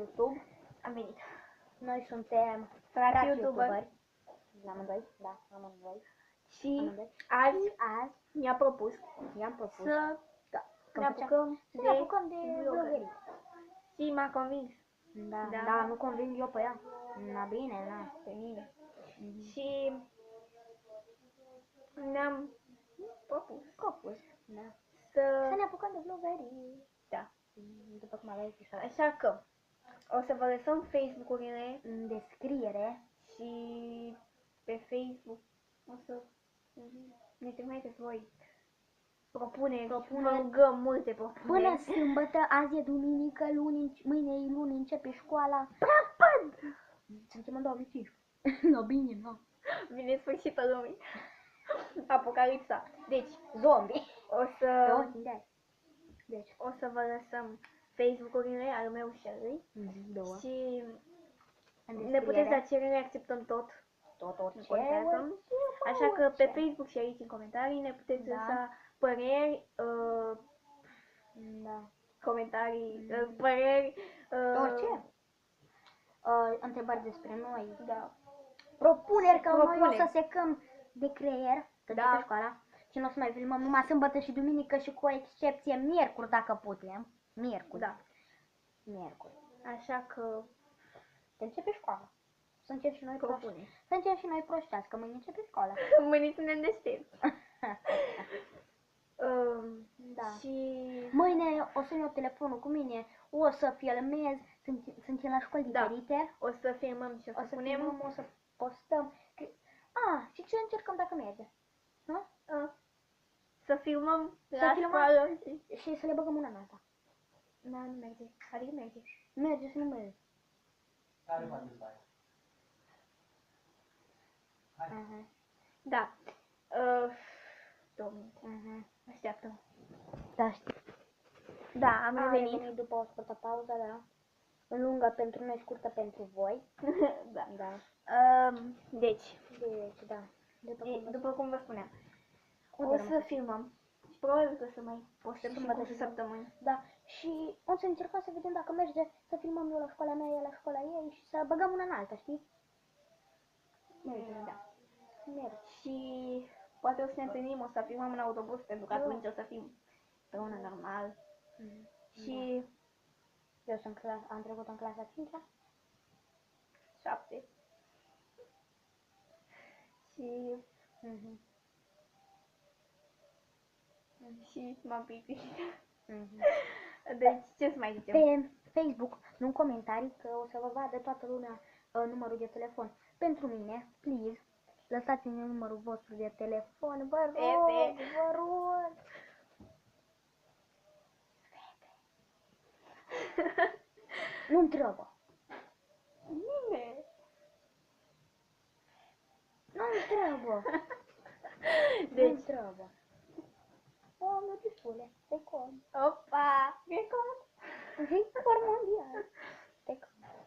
YouTube. Am venit. Noi suntem Frați YouTuberi. Amândoi, da, amândoi. Și Amândoi. azi mi-a propus i-am propus să ne apucăm ne apucăm de vlogării. Și m-a convins. Da, nu conving eu pe ea. Na bine, na. Pe mine. Și ne-am propus Da. să Să ne apucăm de vlogării. Da. După cum aveai zis. Așa că o să vă lăsăm Facebook-urile În descriere. și pe Facebook o să ne trimiteți voi propuneri. Vă rugăm multe propuneri. Până sâmbătă, azi e duminică, mâine e luni, începe școala. Suntem în 2015. No, bine, no. Vine sfârșitul lumii. Apocalipsa. Deci, Zombie. Deci, o să vă lăsăm Facebook-urile al meu și al lui. două. Și În ne puteți da cerere, acceptăm tot. tot Nu orice. contează. Așa că pe Facebook și aici în comentarii ne puteți lăsa păreri, comentarii, păreri, Orice. Întrebări despre noi. Da. Propuneri că noi o Propuneri. să secăm de creier, că Da. pe școala. Și nu o să mai filmăm numai sâmbătă și duminică și cu o excepție miercuri dacă putem. Miercuri. Da. Miercuri. Așa că Să începe școala. Să începem și noi proști. propune. Să începem și noi proștească, că mâine începe școala. Mâine suntem deștepți. Da. Și Mâine o să iau telefonul cu mine, o să filmez, suntem la școli diferite. o să filmăm și o să punem. filmăm, o să postăm. Și ce încercăm dacă merge? Nu? Să filmăm Să la filmăm. școală. Și să le băgăm una în alta. Da, nu merge. Adică merge. Merge și nu merge. Care mai dus aia? Da. 2 minute. Așteaptă. Da, știu. Da, am Am revenit. revenit după o scurtă pauză, da. Lungă pentru noi, scurtă pentru voi. Da. Da. Deci, Deci, da. după cum vă spuneam, Unde o rămân? să filmăm și probabil că o să mai postăm și Sâmbătă cu și săptămâni. Da. Și o să încercăm să vedem dacă merge să filmăm eu la școala mea, ea la școala ei și să băgăm una în alta, știi? Merge, Da. merge. Și poate o să ne întâlnim, o să filmăm în autobuz, pentru că atunci o să fim împreună normal. Și Eu sunt am trecut în clasa 5-a. 7. Și și m-am plictisit. Deci, ce să mai zicem? Pe Facebook, nu în comentarii, că o să vă vadă toată lumea numărul de telefon. Pentru mine, please, lăsați-mi numărul vostru de telefon, vă rog, vă rog. Nu-mi trebuie. Bine. Nu-mi trebuie. Deci, Nu-mi trebuie. O, nu te spune. Recom. opa! Recom! Recom mondial.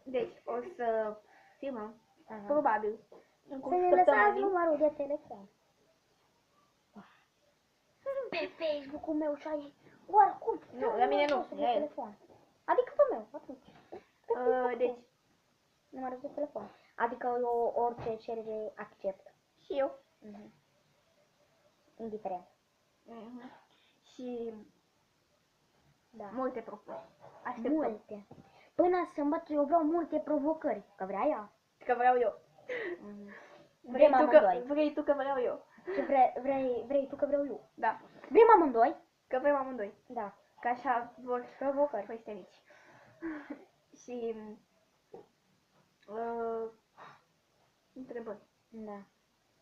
Deci, o să filmăm, probabil, în Să ne cursul lăsați săptămânii. numărul de telefon. Pe Facebook-ul meu și ai oricum. Nu, la mine nu, numărul de la el. telefon. Adică pe meu, atunci. Deci, Numărul de telefon. Adică eu orice cerere accept. și eu. Indiferent. Și Da. multe propuneri. Așteptăm. Multe. Până sâmbătă eu vreau multe provocări. Că vrea ea. Că vreau eu. Vrem amândoi. Vrei tu că vreau eu. Și vrei tu că vreau eu. Da. Vrem amândoi? Că vrem amândoi. Da. Că așa vor Provocări. păște mici. Și întrebări. Da.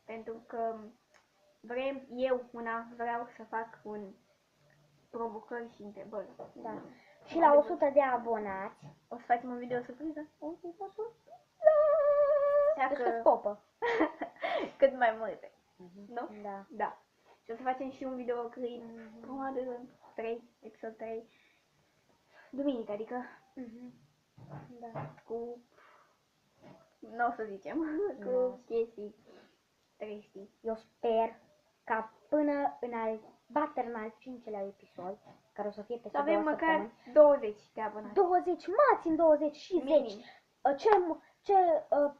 Pentru că vreau să fac un provocări și întrebări. Da. Și la 100 de abonați. O să facem un video surpriză? Așa Deci că că popă. cât mai multe. Nu? Da. Da. Și o să facem și un videoclip, probabil 3, episod 3, duminică, adică Da. cu, nu o să zicem, cu chestii tristii. Eu sper ca până bater în al 5-lea episod, care o să fie Să peste avem 2 măcar săptămâni. 20 de abonați. 20, maxim 20 și 10. Minim.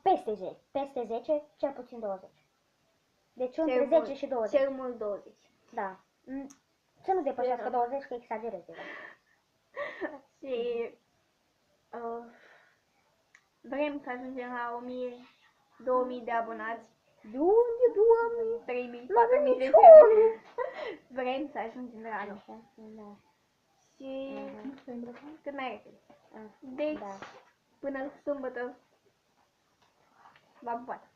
Peste 10. Peste 10, cel puțin 20. Deci între Cel 10 mult- și 20. Cel mult 20. Da. Să nu depășească Da. 20, că exagerez deja. Și vrem să ajungem la 1000, 2000 de abonați, De unde, Doamne? 3000, La 4000 de niciun. Vrem să ajungem la anul. Așa, da. Și cât mai repede. Ah, Deci, da. până sâmbătă, v-am pupat.